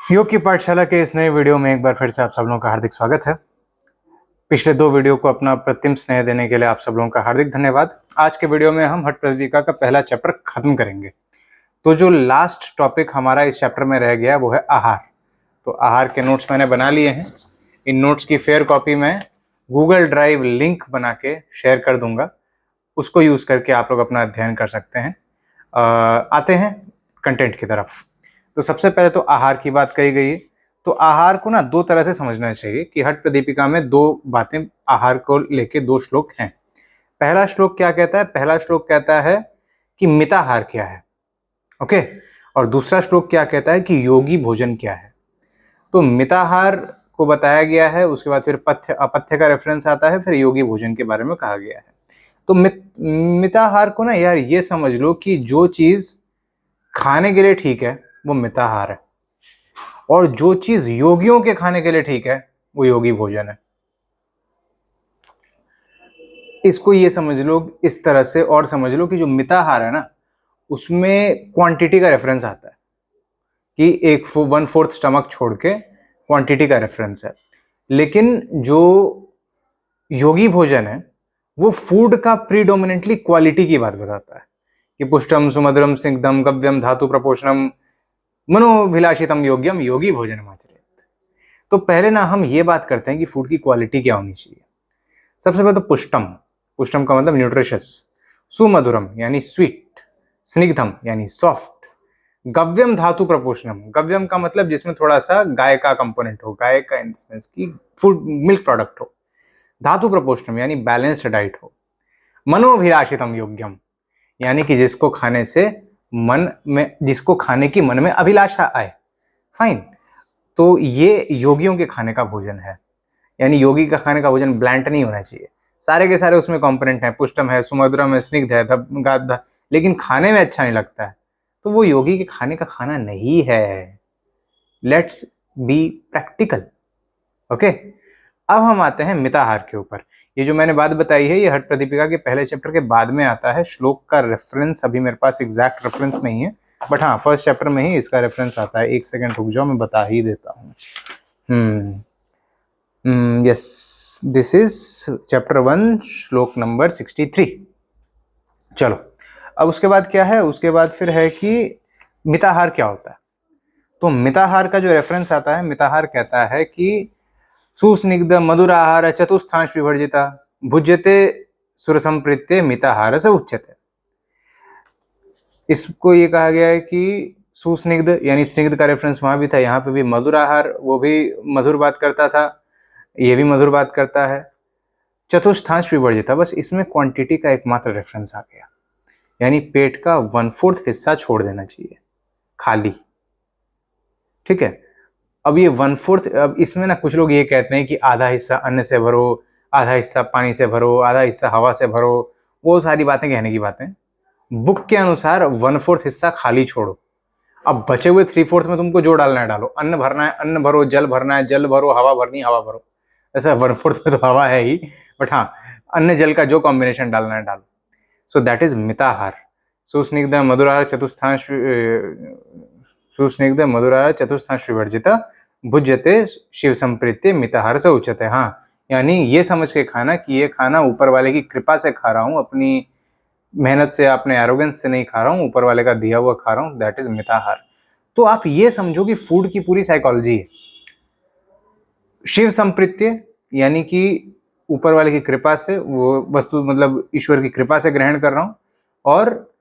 योग की पाठशाला के इस नए वीडियो में एक बार फिर से आप सब लोगों का हार्दिक स्वागत है। पिछले दो वीडियो को अपना प्रतिम स्नेह देने के लिए आप सब लोगों का हार्दिक धन्यवाद। आज के वीडियो में हम हठ प्रदीपिका का पहला चैप्टर खत्म करेंगे। तो जो लास्ट टॉपिक हमारा इस चैप्टर में रह गया वो है आहार। तो आहार के नोट्स मैंने बना लिए हैं। इन नोट्स की फेयर कॉपी मैं गूगल ड्राइव लिंक बना के शेयर कर दूंगा, उसको यूज करके आप लोग अपना अध्ययन कर सकते हैं। आते हैं कंटेंट की तरफ। तो सबसे पहले तो आहार की बात कही गई है। तो आहार को ना दो तरह से समझना चाहिए कि हठ प्रदीपिका में दो बातें आहार को लेके दो श्लोक हैं। पहला श्लोक क्या कहता है? पहला श्लोक कहता है कि मिताहार क्या है, ओके। और दूसरा श्लोक क्या कहता है कि योगी भोजन क्या है। तो मिताहार को बताया गया है, उसके बाद फिर पथ्य अपथ्य का रेफरेंस आता है, फिर योगी भोजन के बारे में कहा गया है। तो मिताहार को ना यार ये समझ लो कि जो चीज खाने के लिए ठीक है वो मिताहार है, और जो चीज योगियों के खाने के लिए ठीक है वो योगी भोजन है। इसको ये समझ लो इस तरह से, और समझ लो कि जो मिताहार है ना उसमें क्वांटिटी का रेफरेंस आता है कि एक 1/4 स्टमक छोड़ के क्वांटिटी का रेफरेंस है। लेकिन जो योगी भोजन है वो फूड का प्रीडोमिनेंटली क्वालिटी की बात बताता है कि पुष्टम सुमधुरम स्निग्धम गव्यम धातु प्रपोषणम मनोभिलाषितम योग्यम योगी भोजन आचरेत। तो पहले ना हम ये बात करते हैं कि फूड की क्वालिटी क्या होनी चाहिए। सबसे पहले तो पुष्टम, पुष्टम का मतलब न्यूट्रिशियस, सुमधुरम यानी स्वीट, स्निग्धम यानी सॉफ्ट, गव्यम धातु प्रपोषणम, गव्यम का मतलब जिसमें थोड़ा सा गाय का कंपोनेंट हो, गाय का इन सेंस की फूड मिल्क प्रोडक्ट हो, धातु प्रपोषणम यानी बैलेंस्ड डाइट हो, मनोभिलाषितम योग्यम यानी कि जिसको खाने से मन में, जिसको खाने की मन में अभिलाषा आए, फाइन। तो ये योगियों के खाने का भोजन है। यानी योगी का खाने का भोजन ब्लैंट नहीं होना चाहिए, सारे के सारे उसमें कंपोनेंट हैं, पुष्टम है, सुमधुरम है, स्निग्ध है, लेकिन खाने में अच्छा नहीं लगता है, तो वो योगी के खाने का खाना नहीं है। Let's be practical, okay. अब हम आते हैं मिताहार के ऊपर। ये जो मैंने बात बताई है ये हठ प्रदीपिका के पहले चैप्टर के बाद में आता है। श्लोक का रेफरेंस अभी मेरे पास एग्जैक्ट रेफरेंस नहीं है, बट हाँ फर्स्ट चैप्टर में ही इसका रेफरेंस आता है। एक सेकंड रुक जाओ, मैं बता ही देता हूँ। यस, दिस इज चैप्टर 1 श्लोक नंबर 63। चलो अब उसके बाद क्या है, उसके बाद फिर है कि मिताहार क्या होता है। तो मिताहार का जो रेफरेंस आता है, मिताहार कहता है कि सुस्निग्ध मधुर आहार चतुस्थांश विवर्जिता भुज्यते सुरसंप्रीत्य मिताहार से उच्यते। इसको ये कहा गया है कि सुस्निग्ध यानी स्निग्ध का रेफरेंस वहां भी था, यहाँ पे भी मधुर आहार, वो भी मधुर बात करता था, ये भी मधुर बात करता है। चतुस्थांश विवर्जिता, बस इसमें क्वांटिटी का एकमात्र रेफरेंस आ गया, यानी पेट का 1/4 हिस्सा छोड़ देना चाहिए खाली, ठीक है। अब ये 1/4, अब इसमें ना कुछ लोग ये कहते हैं कि आधा हिस्सा अन्न से भरो, आधा हिस्सा पानी से भरो, आधा हिस्सा हवा से भरो, वो सारी बातें कहने की बातें। बुक के अनुसार 1/4 हिस्सा खाली छोड़ो, अब बचे हुए 3/4 में तुमको जो डालना है डालो। अन्न भरना है अन्न भरो, जल भरना है जल भरो, हवा भरनी हवा भरो। ऐसा 1/4 में तो हवा है ही, बट हाँ अन्न जल का जो कॉम्बिनेशन डालना है डालो। सो दैट इज मिताहार। सुस्निग्ध मधुराहार चतुस्थांश, सुस्निग्ध मधुराहार चतुस्थांश विवर्जिता भुज्यते शिव संप्रीत्य मिताहार से उच्यते। हाँ, यानी ये समझ के खाना कि ये खाना ऊपर वाले की कृपा से खा रहा हूँ, अपनी मेहनत से, अपने एरोगेंस से नहीं खा रहा हूँ, ऊपर वाले का दिया हुआ खा रहा हूँ, दैट इज मिताहार। तो आप ये समझो कि फूड की पूरी साइकोलॉजी है। शिव संप्रीत्य यानी कि ऊपर वाले की कृपा से वो वस्तु, मतलब ईश्वर की कृपा से ग्रहण कर रहा हूं, और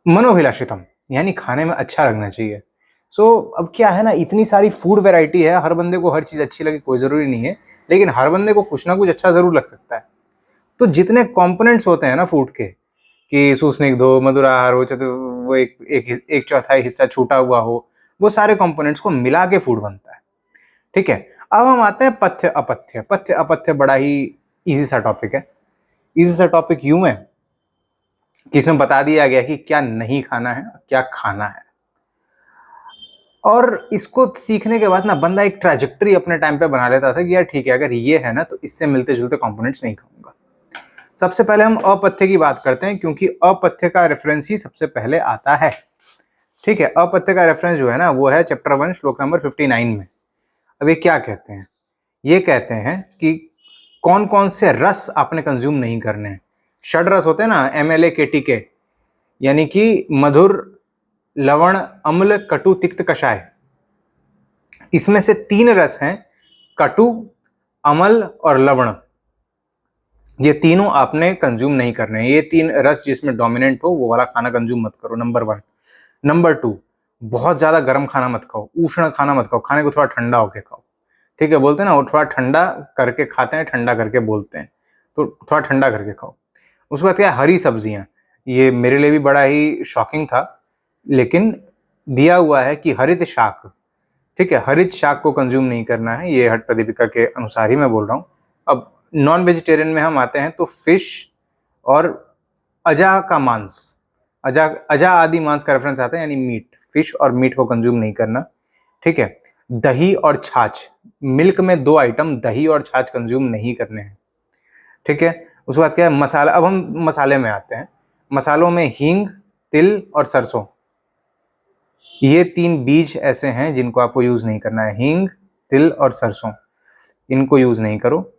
मनोभिलाषितम यानी खाने में अच्छा लगना चाहिए। अब क्या है ना, इतनी सारी फूड वैरायटी है, हर बंदे को हर चीज अच्छी लगे कोई जरूरी नहीं है, लेकिन हर बंदे को कुछ ना कुछ अच्छा जरूर लग सकता है। तो जितने कंपोनेंट्स होते हैं ना फूड के, कि सुस्निग्ध हो, मधुर आहार हो, वो एक चौथाई हिस्सा छूटा हुआ हो, वो सारे कंपोनेंट्स को मिला के फूड बनता है, ठीक है। अब हम आते हैं पथ्य अपथ्य। पथ्य अपथ्य बड़ा ही इजी सा टॉपिक है। इजी सा टॉपिक यूं है कि इसमें बता दिया गया कि क्या नहीं खाना है, क्या खाना है। और इसको सीखने के बाद ना बंदा एक ट्रैजेक्टरी अपने टाइम पे बना लेता था कि यार ठीक है, अगर ये है ना तो इससे मिलते जुलते कंपोनेंट्स नहीं खाऊंगा। सबसे पहले हम अपथ्य की बात करते हैं, क्योंकि अपथ्य का रेफरेंस ही सबसे पहले आता है। ठीक है, अपथ्य का रेफरेंस जो है ना वो है चैप्टर 1 श्लोक नंबर 59 में। अब ये क्या कहते हैं? ये कहते हैं कि कौन कौन से रस आपने कंज्यूम नहीं करने हैं। षड रस होते हैं ना, MLA KTK, यानी कि मधुर, लवण, अम्ल, कटु, तिक्त, कषाय। इसमें से 3 रस हैं, कटु, अम्ल और लवण। ये तीनों आपने कंज्यूम नहीं करने हैं। ये 3 रस जिसमें डोमिनेंट हो वो वाला खाना कंज्यूम मत करो, नंबर 1। नंबर 2, बहुत ज्यादा गर्म खाना मत खाओ, उष्ण खाना मत खाओ, खाने को थोड़ा ठंडा होके खाओ। ठीक है, बोलते हैं ना वो थोड़ा ठंडा करके खाते हैं, ठंडा करके बोलते हैं, तो थोड़ा ठंडा करके खाओ। उसके बाद क्या है, हरी सब्जियां। ये मेरे लिए भी बड़ा ही शॉकिंग था, लेकिन दिया हुआ है कि हरित शाक, ठीक है, हरित शाक को कंज्यूम नहीं करना है। ये हट प्रदीपिका के अनुसार ही मैं बोल रहा हूँ। अब नॉन वेजिटेरियन में हम आते हैं तो फिश और अजा का मांस, अजा अजा आदि मांस का रेफरेंस आता है, यानी मीट, फिश और मीट को कंज्यूम नहीं करना। ठीक है, दही और छाछ, मिल्क में 2 आइटम दही और छाछ कंज्यूम नहीं करने हैं। ठीक है, उसके बाद क्या है, मसाला। अब हम मसाले में आते हैं। मसालों में हींग, तिल और सरसों, ये 3 बीज ऐसे हैं जिनको आपको यूज नहीं करना है। हींग, तिल और सरसों, इनको यूज नहीं करो,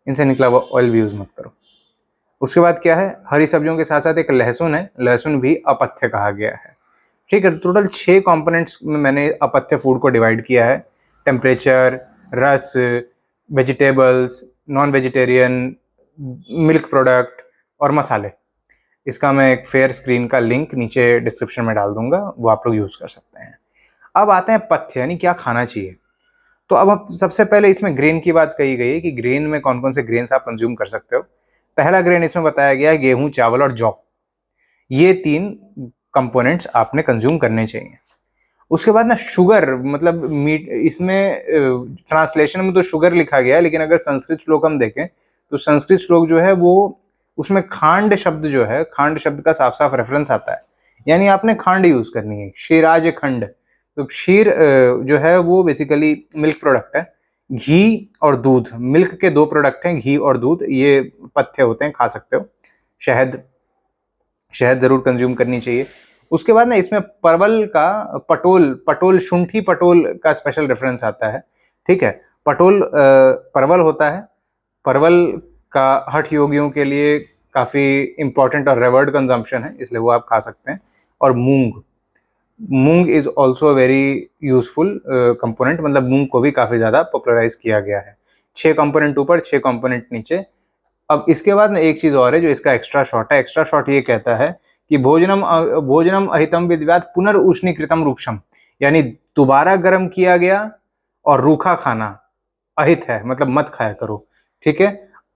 इनसे निकला हुआ ऑयल भी यूज मत करो। उसके बाद क्या है, हरी सब्जियों के साथ साथ एक लहसुन है, लहसुन भी अपथ्य कहा गया है। ठीक है, टोटल 6 कंपोनेंट्स में मैंने अपथ्य फूड को डिवाइड किया है। टेम्परेचर, रस, vegetables, non vegetarian, milk product और मसाले। इसका मैं एक फेयर स्क्रीन का लिंक नीचे डिस्क्रिप्शन में डाल दूंगा, वो आप लोग यूज कर सकते हैं। अब आते हैं पथ्य, यानी क्या खाना चाहिए। तो अब हम सबसे पहले इसमें ग्रेन की बात कही गई है कि ग्रेन में कौन कौन से ग्रेन्स आप कंज्यूम कर सकते हो। पहला ग्रेन इसमें बताया गया है गेहूं, चावल और जौ। ये 3 कंपोनेंट्स आपने कंज्यूम करने चाहिए। उसके बाद ना शुगर, मतलब मीट, इसमें ट्रांसलेशन में तो शुगर लिखा गया है, लेकिन अगर संस्कृत श्लोक हम देखें तो संस्कृत श्लोक जो है वो, उसमें खांड शब्द जो है, खांड शब्द का साफ साफ रेफरेंस आता है, यानी आपने खांड यूज करनी है, क्षीराज खंड। तो क्षीर जो है वो बेसिकली मिल्क प्रोडक्ट है। घी और दूध, मिल्क के 2 प्रोडक्ट हैं, घी और दूध, ये पथ्य होते हैं, खा सकते हो। शहद, शहद जरूर कंज्यूम करनी चाहिए। उसके बाद ना इसमें परवल का, पटोल, पटोल शुंठी पटोल का स्पेशल रेफरेंस आता है। ठीक है, पटोल परवल होता है, परवल का हठ योगियों के लिए काफी इंपॉर्टेंट और रेवर्ड कंजम्पशन है, इसलिए वो आप खा सकते हैं। और मूंग, moong is also very useful component, मतलब मूंग को भी काफी ज्यादा पॉपुलराइज किया गया है। 6 कंपोनेंट ऊपर, 6 कंपोनेंट नीचे। अब इसके बाद में एक चीज और है जो इसका एक्स्ट्रा शॉट है। एक्स्ट्रा शॉट ये कहता है कि भोजनम भोजनम अहितम विद्यात पुनर्उष्णीकृतम रूक्षम, यानी दोबारा गर्म किया गया और रूखा खाना अहित है, मतलब मत खाया करो। ठीक है,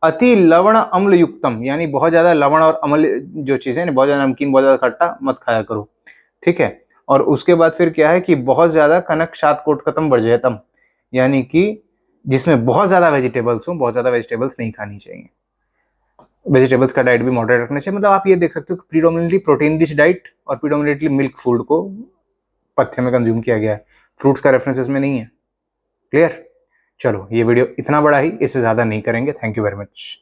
अति लवण अम्ल युक्तम, यानी बहुत ज्यादा लवण और अम्ल जो चीजें, बहुत ज्यादा नमकीन, बहुत ज्यादा खट्टा मत खाया करो। ठीक है, और उसके बाद फिर क्या है कि बहुत ज्यादा कनक शात कोटकतम वर्जयतम, यानी कि जिसमें बहुत ज्यादा वेजिटेबल्स हो, बहुत ज्यादा वेजिटेबल्स नहीं खानी चाहिए। वेजिटेबल्स का डाइट भी मॉडरेट रखना चाहिए। मतलब आप ये देख सकते हो कि प्रीडोमिनेटली प्रोटीन रिच डाइट और प्रीडोमिनेटली मिल्क फूड को पथ्य में कंज्यूम किया गया है। फ्रूट्स का रेफरेंस इसमें नहीं है। क्लियर? चलो, ये वीडियो इतना बड़ा ही, इससे ज्यादा नहीं करेंगे। Thank you very much.